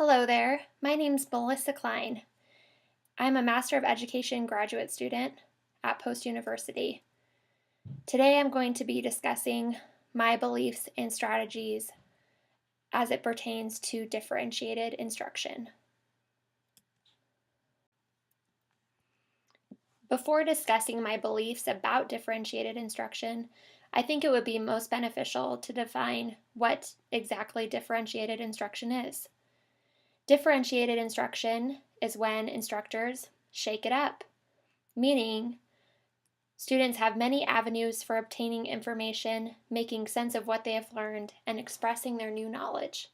Hello there, my name's Melissa Klein. I'm a Master of Education graduate student at Post University. Today I'm going to be discussing my beliefs and strategies as it pertains to differentiated instruction. Before discussing my beliefs about differentiated instruction, I think it would be most beneficial to define what exactly differentiated instruction is. Differentiated instruction is when instructors shake it up, meaning students have many avenues for obtaining information, making sense of what they have learned, and expressing their new knowledge.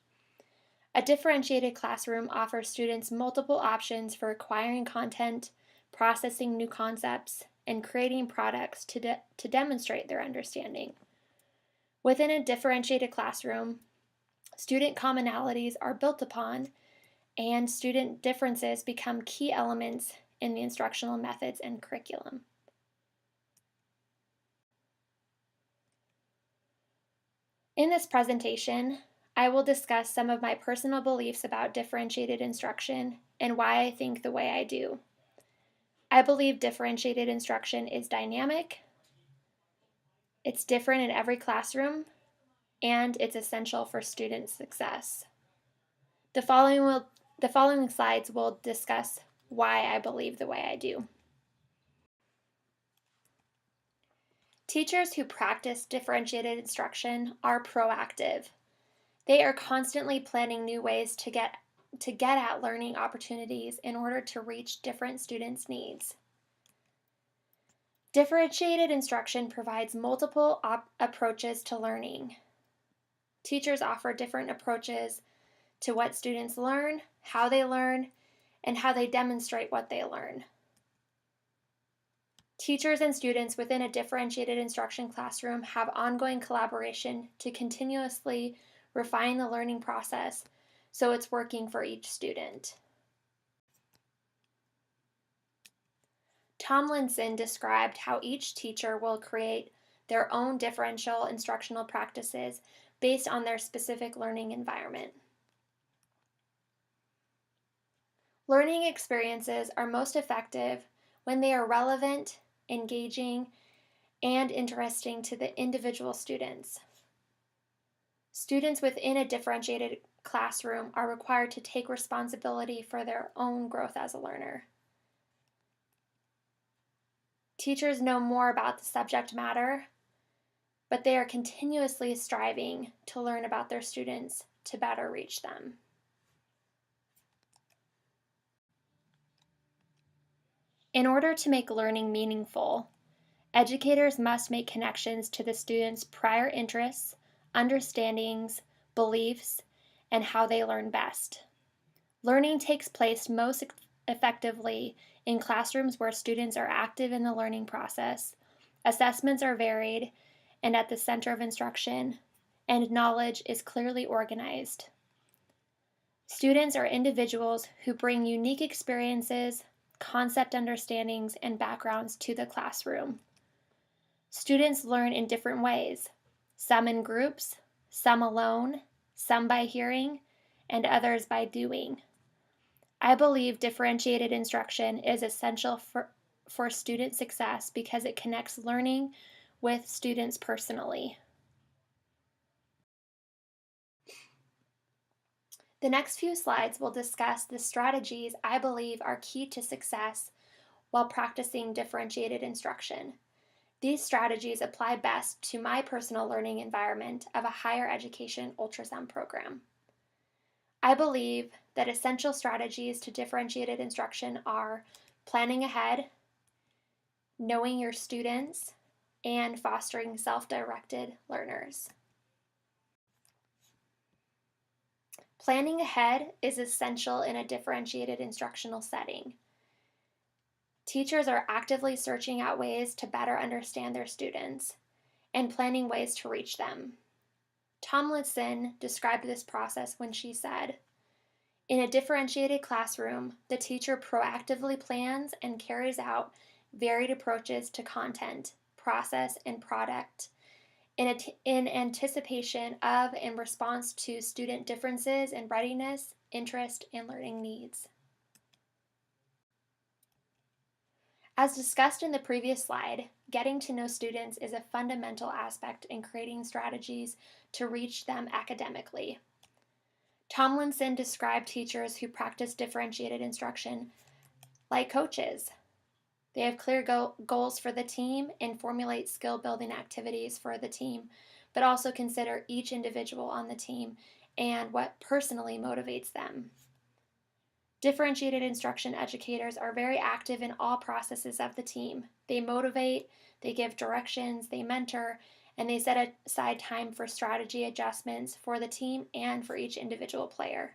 A differentiated classroom offers students multiple options for acquiring content, processing new concepts, and creating products to demonstrate their understanding. Within a differentiated classroom, student commonalities are built upon, and student differences become key elements in the instructional methods and curriculum. In this presentation, I will discuss some of my personal beliefs about differentiated instruction and why I think the way I do. I believe differentiated instruction is dynamic, it's different in every classroom, and it's essential for student success. The following slides will discuss why I believe the way I do. Teachers who practice differentiated instruction are proactive. They are constantly planning new ways to get at learning opportunities in order to reach different students' needs. Differentiated instruction provides multiple approaches to learning. Teachers offer different approaches to what students learn, and how they demonstrate what they learn. Teachers and students within a differentiated instruction classroom have ongoing collaboration to continuously refine the learning process so it's working for each student. Tomlinson described how each teacher will create their own differential instructional practices based on their specific learning environment. Learning experiences are most effective when they are relevant, engaging, and interesting to the individual students. Students within a differentiated classroom are required to take responsibility for their own growth as a learner. Teachers know more about the subject matter, but they are continuously striving to learn about their students to better reach them. In order to make learning meaningful, educators must make connections to the students' prior interests, understandings, beliefs, and how they learn best. Learning takes place most effectively in classrooms where students are active in the learning process, assessments are varied and at the center of instruction, and knowledge is clearly organized. Students are individuals who bring unique experiences, concept understandings, and backgrounds to the classroom. Students learn in different ways, some in groups, some alone, some by hearing, and others by doing. I believe differentiated instruction is essential for student success because it connects learning with students personally. The next few slides will discuss the strategies I believe are key to success while practicing differentiated instruction. These strategies apply best to my personal learning environment of a higher education ultrasound program. I believe that essential strategies to differentiated instruction are planning ahead, knowing your students, and fostering self-directed learners. Planning ahead is essential in a differentiated instructional setting. Teachers are actively searching out ways to better understand their students and planning ways to reach them. Tomlinson described this process when she said, "In a differentiated classroom, the teacher proactively plans and carries out varied approaches to content, process, and product in anticipation of and response to student differences in readiness, interest and learning needs. As discussed in the previous slide, getting to know students is a fundamental aspect in creating strategies to reach them academically. Tomlinson described teachers who practice differentiated instruction like coaches. They have clear goals for the team and formulate skill-building activities for the team, but also consider each individual on the team and what personally motivates them. Differentiated instruction educators are very active in all processes of the team. They motivate, they give directions, they mentor, and they set aside time for strategy adjustments for the team and for each individual player.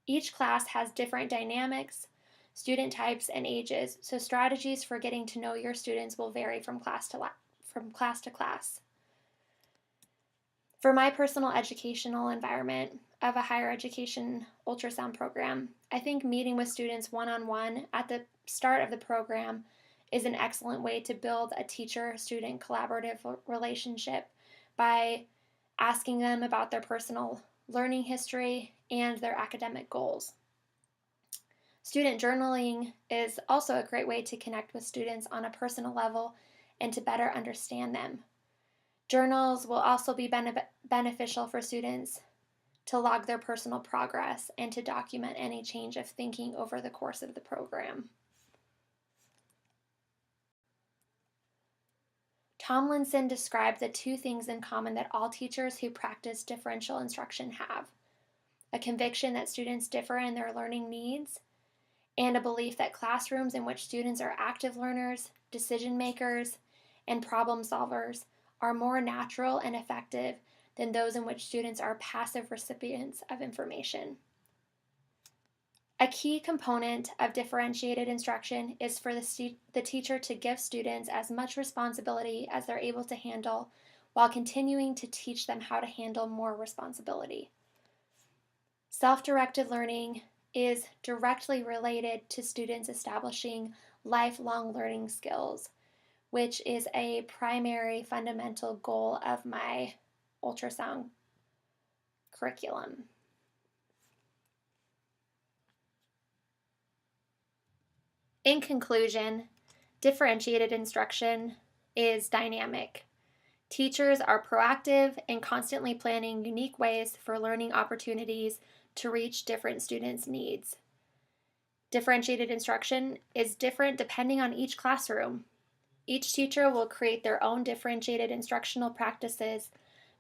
Each class has different dynamics, student types, and ages, so strategies for getting to know your students will vary from class to class. For my personal educational environment of a higher education ultrasound program, I think meeting with students one-on-one at the start of the program is an excellent way to build a teacher-student collaborative relationship by asking them about their personal learning history and their academic goals. Student journaling is also a great way to connect with students on a personal level and to better understand them. Journals will also be beneficial for students to log their personal progress and to document any change of thinking over the course of the program. Tomlinson described the two things in common that all teachers who practice differential instruction have: a conviction that students differ in their learning needs, and a belief that classrooms in which students are active learners, decision makers, and problem solvers are more natural and effective than those in which students are passive recipients of information. A key component of differentiated instruction is for the teacher to give students as much responsibility as they're able to handle while continuing to teach them how to handle more responsibility. Self-directed learning is directly related to students establishing lifelong learning skills, which is a primary fundamental goal of my ultrasound curriculum. In conclusion, differentiated instruction is dynamic. Teachers are proactive and constantly planning unique ways for learning opportunities to reach different students' needs. Differentiated instruction is different depending on each classroom. Each teacher will create their own differentiated instructional practices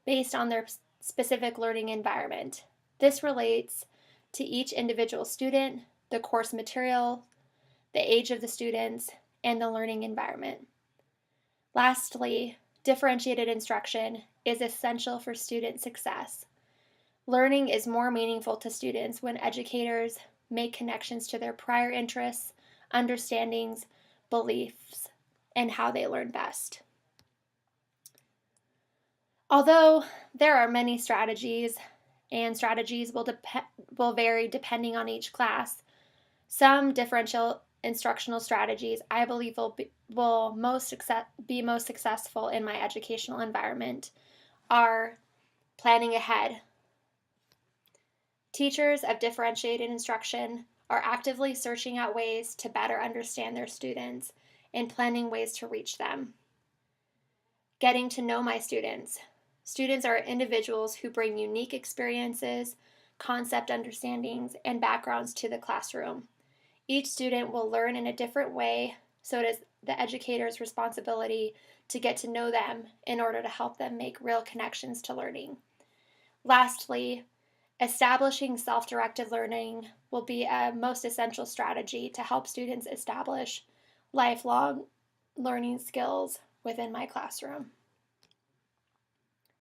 based on their specific learning environment. This relates to each individual student, the course material, the age of the students, and the learning environment. Lastly, differentiated instruction is essential for student success. Learning is more meaningful to students when educators make connections to their prior interests, understandings, beliefs, and how they learn best. Although there are many strategies, and strategies will vary depending on each class, some differential instructional strategies I believe will be most successful in my educational environment are planning ahead. Teachers of differentiated instruction are actively searching out ways to better understand their students and planning ways to reach them. Getting to know my students. Students are individuals who bring unique experiences, concept understandings, and backgrounds to the classroom. Each student will learn in a different way, so it is the educator's responsibility to get to know them in order to help them make real connections to learning. Lastly, establishing self-directed learning will be a most essential strategy to help students establish lifelong learning skills within my classroom.